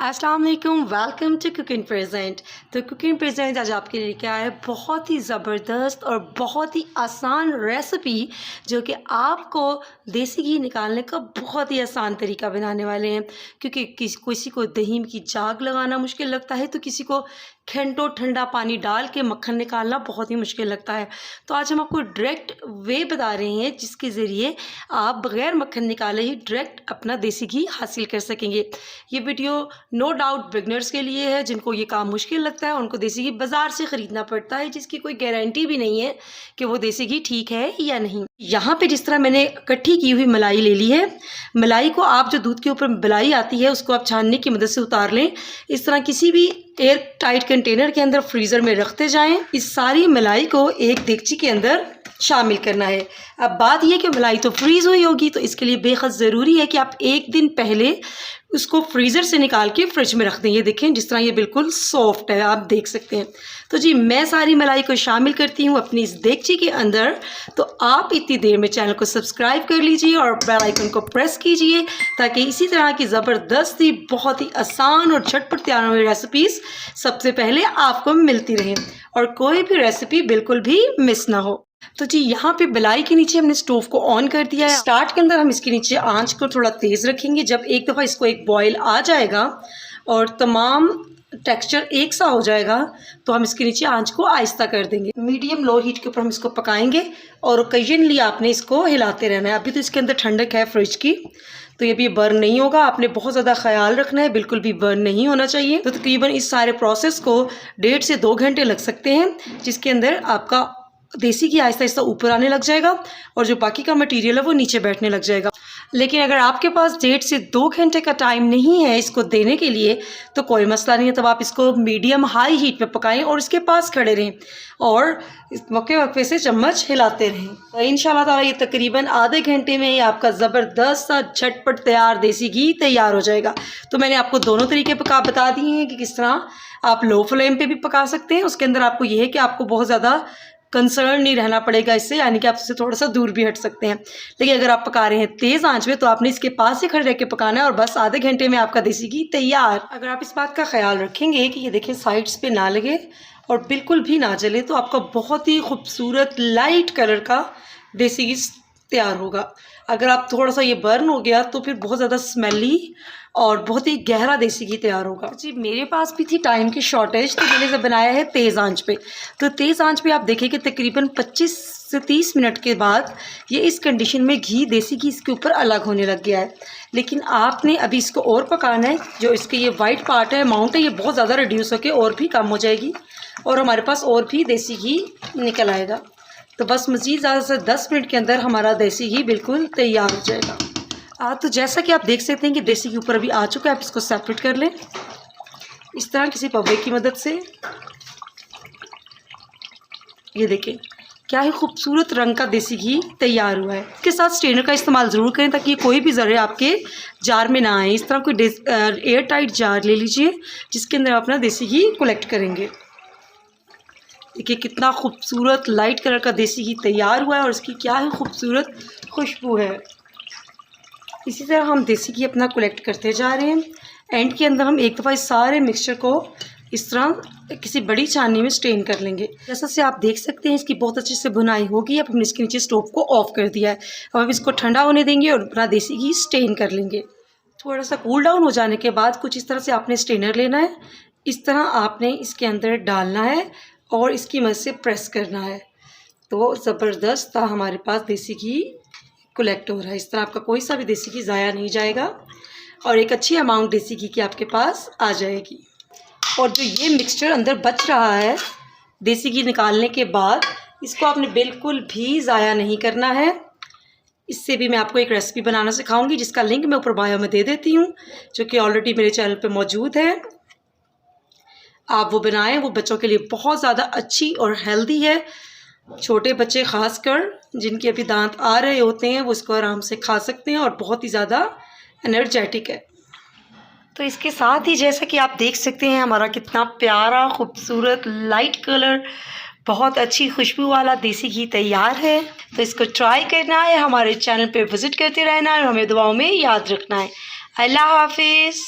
अस्सलाम वालेकुम, welcome to cooking present. तो कुकिंग प्रेजेंट आज आपके लिए क्या है, बहुत ही ज़बरदस्त और बहुत ही आसान रेसिपी जो कि आपको देसी घी निकालने का बहुत ही आसान तरीका बनाने वाले हैं। क्योंकि किसी को दही की जाग लगाना मुश्किल लगता है, तो किसी को घंटों ठंडा पानी डाल के मक्खन निकालना बहुत ही मुश्किल लगता है। तो आज हम आपको डायरेक्ट वे बता रहे हैं जिसके ज़रिए आप बग़ैर मक्खन निकाले ही डायरेक्ट अपना देसी घी हासिल कर सकेंगे। ये वीडियो नो डाउट बिगनर्स के लिए है, जिनको ये काम मुश्किल लगता है, उनको देसी घी बाज़ार से ख़रीदना पड़ता है, जिसकी कोई गारंटी भी नहीं है कि वो देसी घी ठीक है या नहीं। यहाँ पे जिस तरह मैंने इकट्ठी की हुई मलाई ले ली है, मलाई को आप जो दूध के ऊपर मलाई आती है उसको आप छानने की मदद से उतार लें। इस तरह किसी भी एयर टाइट कंटेनर के अंदर फ्रीज़र में रखते जाएं। इस सारी मलाई को एक देगची के अंदर शामिल करना है। अब बात यह कि मलाई तो फ्रीज़ हुई होगी, तो इसके लिए बेहद ज़रूरी है कि आप एक दिन पहले उसको फ्रीज़र से निकाल के फ्रिज में रख दें। ये देखें जिस तरह ये बिल्कुल सॉफ्ट है, आप देख सकते हैं। तो जी मैं सारी मलाई को शामिल करती हूँ अपनी इस देगची के अंदर। तो आप इतनी देर में चैनल को सब्सक्राइब कर लीजिए और बेल आइकन को प्रेस कीजिए, ताकि इसी तरह की ज़बरदस्त ही बहुत ही आसान और झटपट तैयार हुई रेसिपीज़ सबसे पहले आपको मिलती रहें और कोई भी रेसिपी बिल्कुल भी मिस ना हो। तो जी यहाँ पे मलाई के नीचे हमने स्टोव को ऑन कर दिया है। स्टार्ट के अंदर हम इसके नीचे आंच को थोड़ा तेज़ रखेंगे। जब एक दफ़ा इसको एक बॉयल आ जाएगा और तमाम टेक्सचर एक सा हो जाएगा, तो हम इसके नीचे आंच को आहिस्ता कर देंगे। मीडियम लो हीट के ऊपर हम इसको पकाएंगे और ओकेजनली आपने इसको हिलाते रहना है। अभी तो इसके अंदर ठंडक है फ्रिज की, तो ये भी बर्न नहीं होगा। आपने बहुत ज़्यादा ख्याल रखना है, बिल्कुल भी बर्न नहीं होना चाहिए। तो तकरीबन इस सारे प्रोसेस को 1.5 से 2 घंटे लग सकते हैं, जिसके अंदर आपका देसी घी आहिस्ता आहिस्ता ऊपर आने लग जाएगा और जो बाकी का मटेरियल है वो नीचे बैठने लग जाएगा। लेकिन अगर आपके पास 1.5 से 2 घंटे का टाइम नहीं है इसको देने के लिए, तो कोई मसला नहीं है। तब आप इसको मीडियम हाई हीट पे पकाएं और इसके पास खड़े रहें और वक्फे वक्फे से चम्मच हिलाते रहें। तो इंशाल्लाह ताला ये तकरीबन आधे घंटे में ही आपका ज़बरदस्त सा झटपट तैयार देसी घी तैयार हो जाएगा। तो मैंने आपको दोनों तरीके बता दिए हैं कि किस तरह आप लो फ्लेम पर भी पका सकते हैं। उसके अंदर आपको ये है कि आपको बहुत ज़्यादा कंसर्न नहीं रहना पड़ेगा इससे, यानी कि आप इससे थोड़ा सा दूर भी हट सकते हैं। लेकिन अगर आप पका रहे हैं तेज़ आंच में, तो आपने इसके पास ही खड़े रह के पकाना है और बस आधे घंटे में आपका देसी घी तैयार। अगर आप इस बात का ख्याल रखेंगे कि ये देखें साइड्स पे ना लगे और बिल्कुल भी ना जले, तो आपका बहुत ही खूबसूरत लाइट कलर का देसी घी तैयार होगा। अगर आप थोड़ा सा ये बर्न हो गया तो फिर बहुत ज़्यादा स्मेली और बहुत ही गहरा देसी घी तैयार होगा। जी मेरे पास भी थी टाइम की शॉर्टेज, तो मैंने जब बनाया है तेज़ आंच पे। तो तेज़ आंच पे आप देखें कि तकरीबन 25 से 30 मिनट के बाद ये इस कंडीशन में घी देसी घी इसके ऊपर अलग होने लग गया है। लेकिन आपने अभी इसको और पकाना है। जो इसके ये वाइट पार्ट है, अमाउंट है, ये बहुत ज़्यादा रिड्यूस होकर और भी कम हो जाएगी और हमारे पास और भी देसी घी निकल आएगा। तो बस मज़ीद ज़्यादा से 10 मिनट के अंदर हमारा देसी घी बिल्कुल तैयार हो जाएगा। तो जैसा कि आप देख सकते हैं कि देसी घी ऊपर अभी आ चुका है। आप इसको सेपरेट कर लें इस तरह किसी पव्वे की मदद से। ये देखें क्या ही खूबसूरत रंग का देसी घी तैयार हुआ है। इसके साथ स्ट्रेनर का इस्तेमाल ज़रूर करें ताकि कोई भी ज़र्रे आपके जार में ना आए। इस तरह कोई एयर टाइट जार ले लीजिए जिसके अंदर आप अपना देसी घी कलेक्ट करेंगे। देखिए कितना खूबसूरत लाइट कलर का देसी घी तैयार हुआ है और इसकी क्या ही खूबसूरत खुशबू है। इसी तरह हम देसी घी अपना कलेक्ट करते जा रहे हैं। एंड के अंदर हम एक दफ़ा इस सारे मिक्सचर को इस तरह किसी बड़ी छाननी में स्ट्रेन कर लेंगे। जैसा से आप देख सकते हैं इसकी बहुत अच्छे से भुनाई होगी। अब हमने इसके नीचे स्टोव को ऑफ कर दिया है। अब इसको ठंडा होने देंगे और अपना देसी घी स्ट्रेन कर लेंगे। थोड़ा सा कूल डाउन हो जाने के बाद कुछ इस तरह से आपने स्ट्रेनर लेना है। इस तरह आपने इसके अंदर डालना है और इसकी मदद से प्रेस करना है। तो ज़बरदस्त हमारे पास देसी घी कलेक्ट हो रहा है। इस तरह आपका कोई सा भी देसी घी ज़ाया नहीं जाएगा और एक अच्छी अमाउंट देसी घी की आपके पास आ जाएगी। और जो ये मिक्सचर अंदर बच रहा है देसी घी निकालने के बाद, इसको आपने बिल्कुल भी ज़ाया नहीं करना है। इससे भी मैं आपको एक रेसिपी बनाना सिखाऊंगी जिसका लिंक मैं ऊपर बायो में दे देती हूँ, जो कि ऑलरेडी मेरे चैनल पे मौजूद है। आप वो बनाएं, वो बच्चों के लिए बहुत ज़्यादा अच्छी और हेल्दी है। छोटे बच्चे ख़ासकर जिनके अभी दांत आ रहे होते हैं वो इसको आराम से खा सकते हैं और बहुत ही ज़्यादा एनर्जेटिक है। तो इसके साथ ही जैसा कि आप देख सकते हैं हमारा कितना प्यारा खूबसूरत लाइट कलर बहुत अच्छी खुशबू वाला देसी घी तैयार है। तो इसको ट्राई करना है, हमारे चैनल पे विज़िट करते रहना है और हमें दुआओं में याद रखना है। अल्लाह हाफिज़।